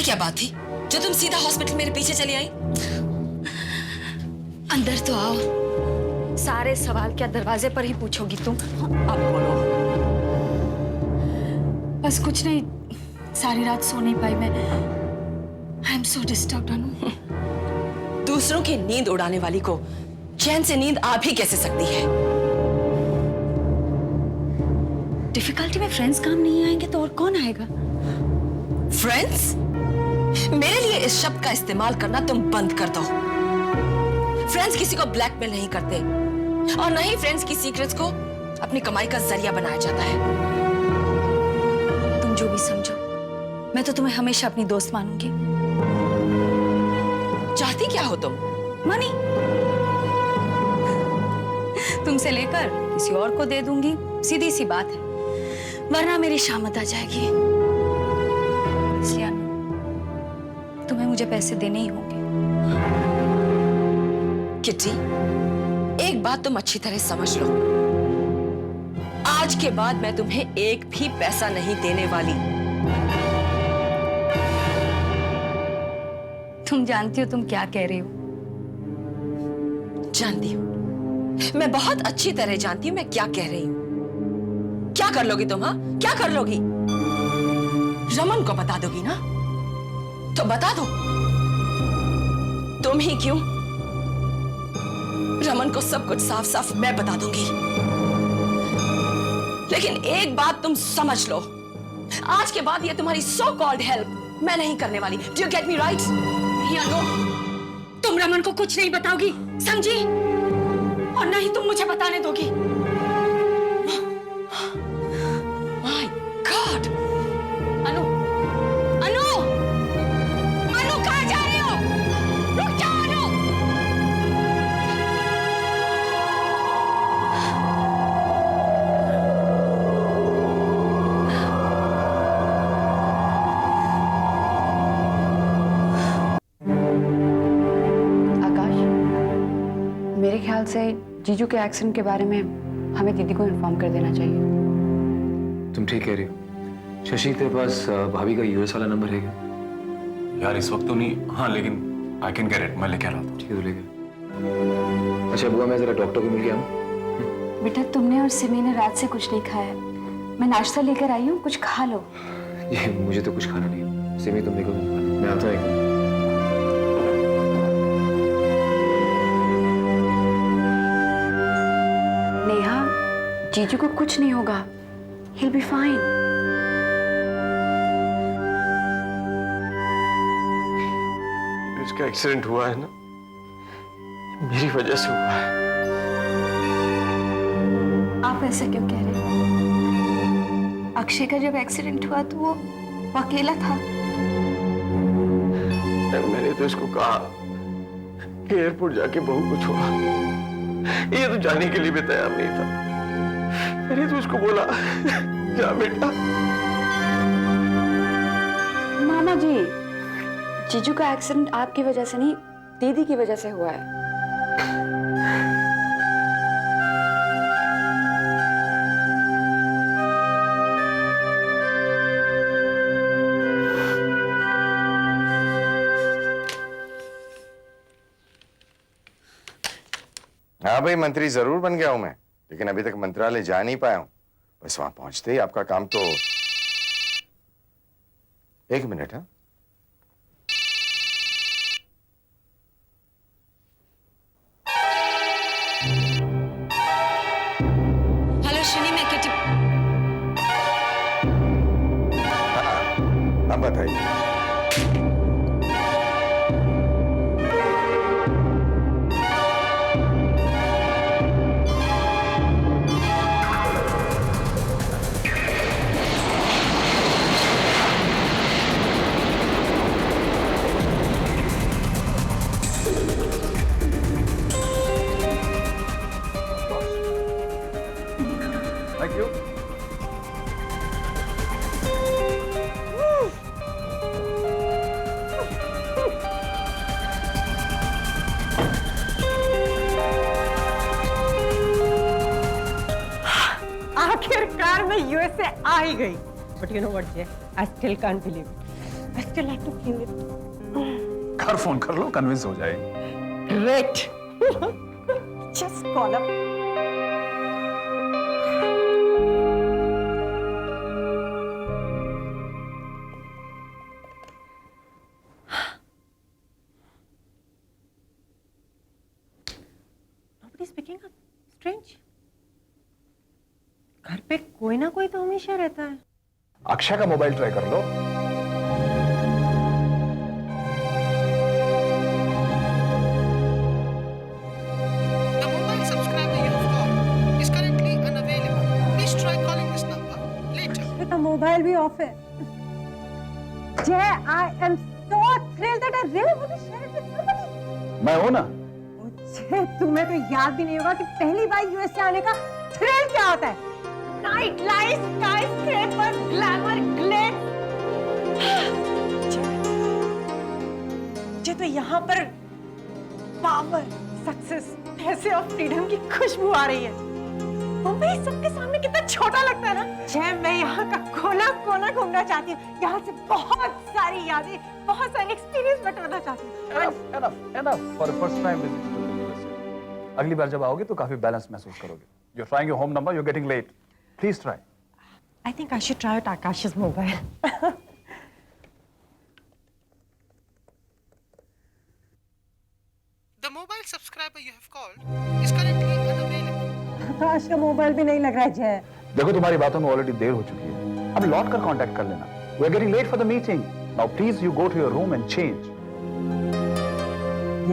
ऐसी क्या बात थी जो तुम सीधा हॉस्पिटल मेरे पीछे चली आई? अंदर तो आओ। सारे सवाल क्या दरवाजे पर ही पूछोगी तुम? अब बोलो। बस कुछ नहीं, सारी रात सो नहीं पाई मैं। आई एम सो डिस्टर्ब्ड अनु। दूसरों की नींद उड़ाने वाली को चैन से नींद आ भी कैसे सकती है? डिफिकल्टी में फ्रेंड्स काम नहीं आएंगे तो और कौन आएगा? फ्रेंड्स? मेरे लिए इस शब्द का इस्तेमाल करना तुम बंद कर दो। फ्रेंड्स किसी को ब्लैकमेल नहीं करते और न ही फ्रेंड्स की सीक्रेट्स को अपनी कमाई का जरिया बनाया जाता है। तुम जो भी समझो, मैं तो तुम्हें हमेशा अपनी दोस्त मानूंगी। चाहती क्या हो तुम? मनी। तुमसे लेकर किसी और को दे दूंगी, सीधी सी बात है। वरना मेरी शामत आ जाएगी। इसलिए तुम्हें मुझे पैसे देने ही होंगे। किट्टी, एक बात तुम अच्छी तरह समझ लो। आज के बाद मैं तुम्हें एक भी पैसा नहीं देने वाली। तुम जानती हो तुम क्या कह रही हो? जानती हूँ, मैं बहुत अच्छी तरह जानती हूँ मैं क्या कह रही हूँ। क्या कर लोगी तुम? हाँ, क्या कर लोगी? रमन को बता दोगी ना? तो बता दो। तुम ही क्यों, रमन को सब कुछ साफ साफ मैं बता दूंगी। लेकिन एक बात तुम समझ लो, आज के बाद ये तुम्हारी सो कॉल्ड हेल्प मैं नहीं करने वाली। Do you get me right? तुम रमन को कुछ नहीं बताओगी, समझी? और ना ही तुम मुझे बताने दोगी। My God! अनु, अनु, अनु कहाँ जा रही हो? रुक जाओ अनु। मेरे ख्याल से जीजू के एक्सीडेंट के बारे में हमें दीदी को इन्फॉर्म कर देना चाहिए। तुम ठीक कह रही हो। शशि, तेरे पास भाभी का यूएस वाला नंबर है क्या? यार इस वक्त तो नहीं। हाँ लेकिन आई कैन गेट इट, मैं लेके आ रहा था। ठीक है, तो लेके। अच्छा बुआ, मैं जरा डॉक्टर को मिल गया हूँ। बेटा, तुमने और सिमी ने रात से कुछ नहीं खाया। मैं नाश्ता लेकर आई हूँ, कुछ खा लो। ये मुझे तो कुछ खाना नहीं। सिमी तुम देखो, मैं आता हूँ एक। नेहा, जीजू को कुछ नहीं होगा। He'll be fine. इसका एक्सीडेंट हुआ है ना, मेरी वजह से हुआ है। आप ऐसा क्यों कह रहे हैं? अक्षय का जब एक्सीडेंट हुआ तो वो अकेला था। मैंने तो इसको कहा कि एयरपोर्ट जाके बहू को छोड़ा। ये तो जाने के लिए भी तैयार नहीं था। मैंने तो उसको बोला जा बेटा। मामा जी, जीजू का एक्सीडेंट आपकी वजह से नहीं, दीदी की वजह से हुआ है। हाँ भाई, मंत्री जरूर बन गया हूं मैं, लेकिन अभी तक मंत्रालय जा नहीं पाया हूं। बस वहां पहुंचते ही आपका काम तो। एक मिनट। हाँ, हेलो शनि, मैं किटी। अब बताइए। Thank you. आखिरकार मैं यूएसए आ ही गई। But you know what J, I still can't believe it. I still have to clean it. घर फोन कर लो, कन्विंस हो जाएगी। Great. Just call up. Nobody's picking up. Strange. घर पे कोई ना कोई तो हमेशा रहता है। अक्षय का मोबाइल ट्राई कर लो। The mobile subscriber you have called is currently unavailable. Please try calling this number later. का मोबाइल भी ऑफ है। जय, I am so thrilled that I really want to share it with somebody. मैं हूं ना। मुझे तुम्हें तो याद भी नहीं होगा कि पहली बार यूएस से आने का थ्रिल क्या होता है। Night life, skyscraper, glamour, glitz. मुझे तो यहाँ पर पावर, सक्सेस, पैसे और फ्रीडम की खुशबू आ रही है। मुंबई सबके सामने कितना छोटा लगता है ना। जय, मैं यहाँ का कोना कोना घूमना चाहती हूँ। यहाँ से बहुत सारी यादें, बहुत सारे एक्सपीरियंस बटोरना चाहती हूँ। Enough for the first time visit to the USA. अगली बार जब आओगे तो काफी बैलेंस महसूस करोगे। You're trying your home number, you're getting late. Please try. I think I should try out Akash's mobile. The mobile subscriber you have called is currently unavailable. आकाश का mobile भी नहीं लग रहा है जय। देखो तुम्हारी बातों में ऑलरेडी देर हो चुकी है। अब लौट कर कांटेक्ट कर लेना। We're getting late for the meeting. Now please you go to your room and change.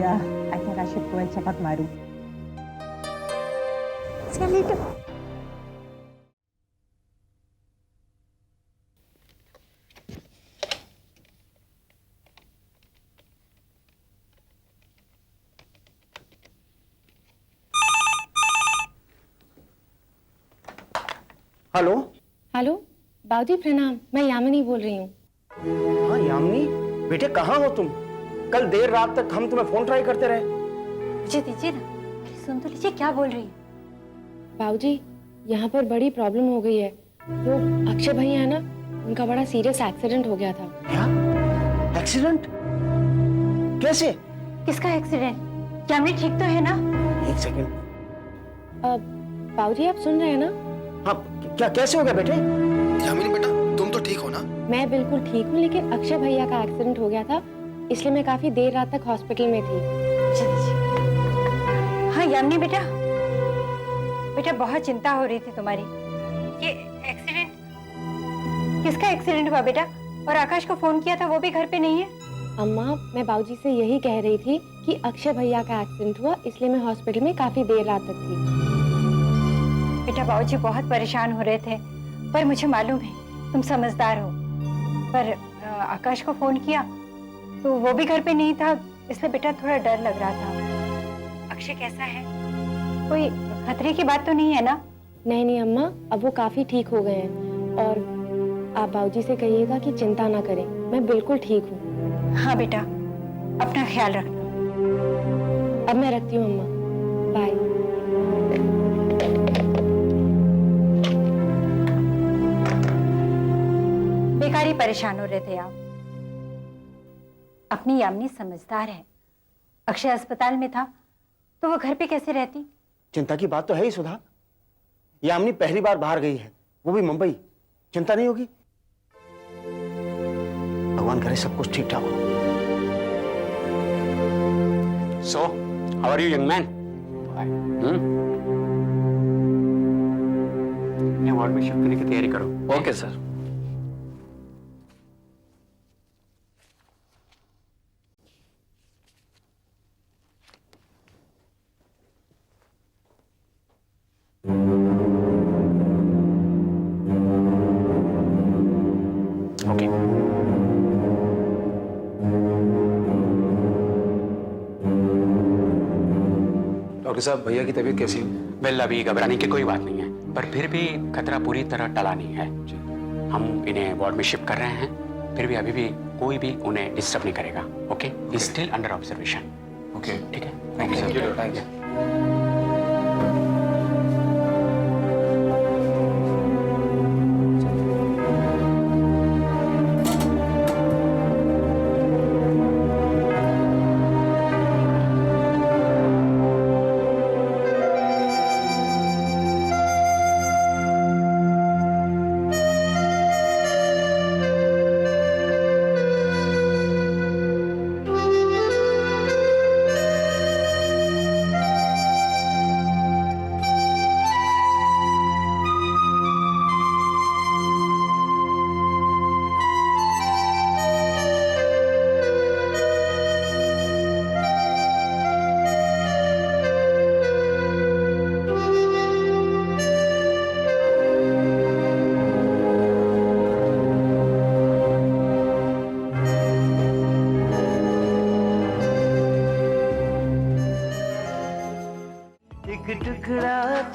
Yeah, I think I should go and check out my room. See you later. Hello. Hello बाबूजी प्रणाम, मैं यामिनी बोल रही हूँ। हाँ यामिनी, बेटे कहाँ हो तुम? कल देर रात तक हम तुम्हें फोन ट्राई करते रहे। मुझे दीजिए ना, सुन तो लीजिए क्या बोल रही है। बाबूजी यहाँ पर बड़ी प्रॉब्लम हो गई है। वो अक्षय भैया है ना, उनका बड़ा सीरियस एक्सीडेंट हो गया था। क्या एक्सीडेंट? कैसे? किसका एक्सीडेंट? यामिनी ठीक तो है ना? एक सेकंड। बाबूजी आप सुन रहे हैं ना? हाँ, क्या कैसे हो गया बेटे? यामिनी बेटा, तुम तो ठीक हो ना? मैं बिल्कुल ठीक हूँ, लेकिन अक्षय भैया का एक्सीडेंट हो गया था, इसलिए मैं काफी देर रात तक हॉस्पिटल में थी। हाँ यामिनी बेटा, बेटा बहुत चिंता हो रही थी तुम्हारी। ये एक्सीडेंट, किसका एक्सीडेंट हुआ बेटा? और आकाश को फोन किया था, वो भी घर पे नहीं है। अम्मा, मैं बाबूजी से यही कह रही थी कि अक्षय भैया का एक्सीडेंट हुआ, इसलिए मैं हॉस्पिटल में काफी देर रात तक थी। बेटा बाबूजी बहुत परेशान हो रहे थे, पर मुझे मालूम है तुम समझदार हो। पर आकाश को फोन किया तो वो भी घर पे नहीं था, इसलिए बेटा थोड़ा डर लग रहा था। अक्षय कैसा है? कोई खतरे की बात तो नहीं है ना? नहीं नहीं अम्मा, अब वो काफी ठीक हो गए हैं। और आप बाबूजी से कहिएगा कि चिंता ना करें, मैं बिल्कुल ठीक हूँ। हाँ बेटा, अपना ख्याल रखना। अब मैं रखती हूँ अम्मा, बाय। बेकारी परेशान हो रहे थे आप। अपनी यामिनी समझदार है। अक्षय अस्पताल में था तो वो घर पे कैसे रहती? चिंता की बात तो है ही सुधा। यामिनी पहली बार बाहर गई है, वो भी मुंबई। चिंता नहीं होगी। भगवान करे सब कुछ ठीक ठाक हो। So, how are you, young man? Ward में शिफ्ट करने की तैयारी करो। Okay sir. डॉक्टर साहब, भैया की तबीयत कैसी है? वेल, अभी घबराने की कोई बात नहीं है, पर फिर भी खतरा पूरी तरह टला नहीं है। हम इन्हें वार्ड में शिफ्ट कर रहे हैं, फिर भी अभी भी कोई भी उन्हें डिस्टर्ब नहीं करेगा। Okay, still under observation. Okay, ठीक है। Thank you sir. Thank you.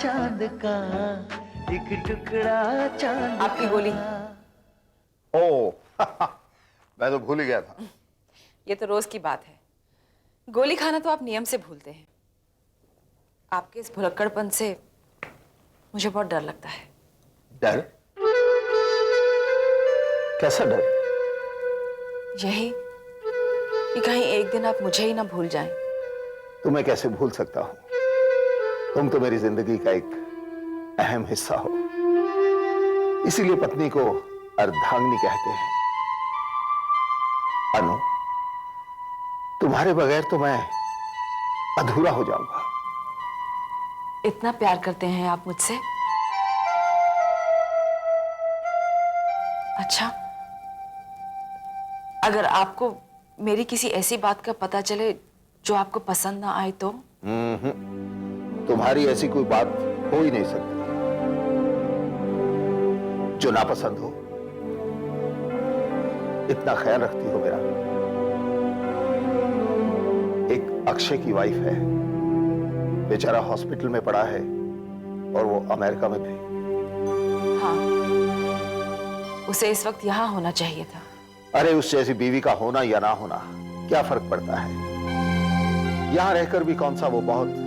चांद का, एक टुकड़ा चांद आपकी गोली। ओह मैं तो भूल ही गया था। ये तो रोज की बात है। गोली खाना तो आप नियम से भूलते हैं। आपके इस भुलक्कड़पन से मुझे बहुत डर लगता है। डर? कैसा डर? यही कि कहीं एक दिन आप मुझे ही ना भूल जाएं। तुम्हें कैसे भूल सकता हूं? तुम तो मेरी जिंदगी का एक अहम हिस्सा हो। इसीलिए पत्नी को अर्धांगिनी कहते हैं। अनु, तुम्हारे बगैर तो मैं अधूरा हो जाऊंगा। इतना प्यार करते हैं आप मुझसे? अच्छा, अगर आपको मेरी किसी ऐसी बात का पता चले जो आपको पसंद ना आए तो? तुम्हारी ऐसी कोई बात हो ही नहीं सकती जो नापसंद हो। इतना ख्याल रखती हो मेरा। एक अक्षय की वाइफ है, बेचारा हॉस्पिटल में पड़ा है और वो अमेरिका में भी। हाँ, उसे इस वक्त यहां होना चाहिए था। अरे उस जैसी बीवी का होना या ना होना क्या फर्क पड़ता है? यहां रहकर भी कौन सा वो बहुत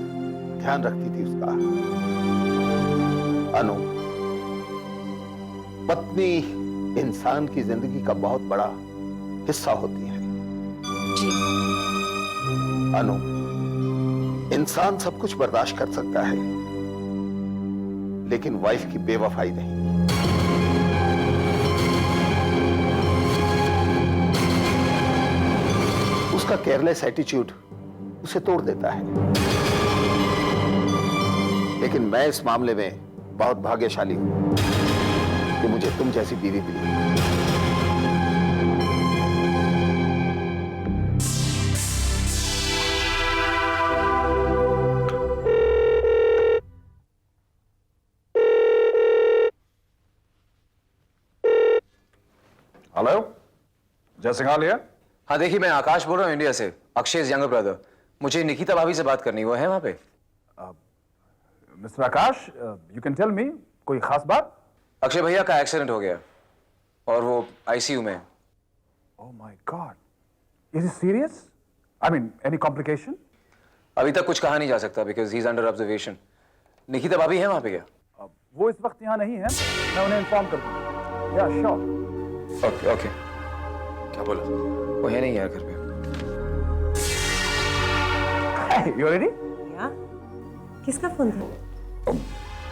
ध्यान रखती थी उसका। अनु, पत्नी इंसान की जिंदगी का बहुत बड़ा हिस्सा होती है। जी। अनु, इंसान सब कुछ बर्दाश्त कर सकता है, लेकिन वाइफ की बेवफाई नहीं। उसका केयरलेस एटीट्यूड उसे तोड़ देता है। लेकिन मैं इस मामले में बहुत भाग्यशाली हूं कि मुझे तुम जैसी बीवी मिली। हेलो, जय सिंघाल हियर। हाँ देखिए, मैं आकाश बोल रहा हूँ इंडिया से। Akshay younger brother. मुझे निकिता भाभी से बात करनी, वो है वहां पे? Mister Akash, you can tell me, कोई खास बात? अक्षय भैया का एक्सीडेंट हो गया और वो आईसीयू में। Oh my God, is it serious? I mean any complication? अभी तक कुछ कहा नहीं जा सकता because he is under observation. Nikita भाभी है वहां पे क्या? वो इस वक्त यहाँ नहीं है, मैं उन्हें इन्फॉर्म कर दूंगा। या श्योर। Okay okay. क्या बोला? वो है नहीं यार घर पे। You ready? या? किसका फोन था?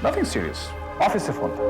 नथिंग सीरियस, ऑफिस से फोन था।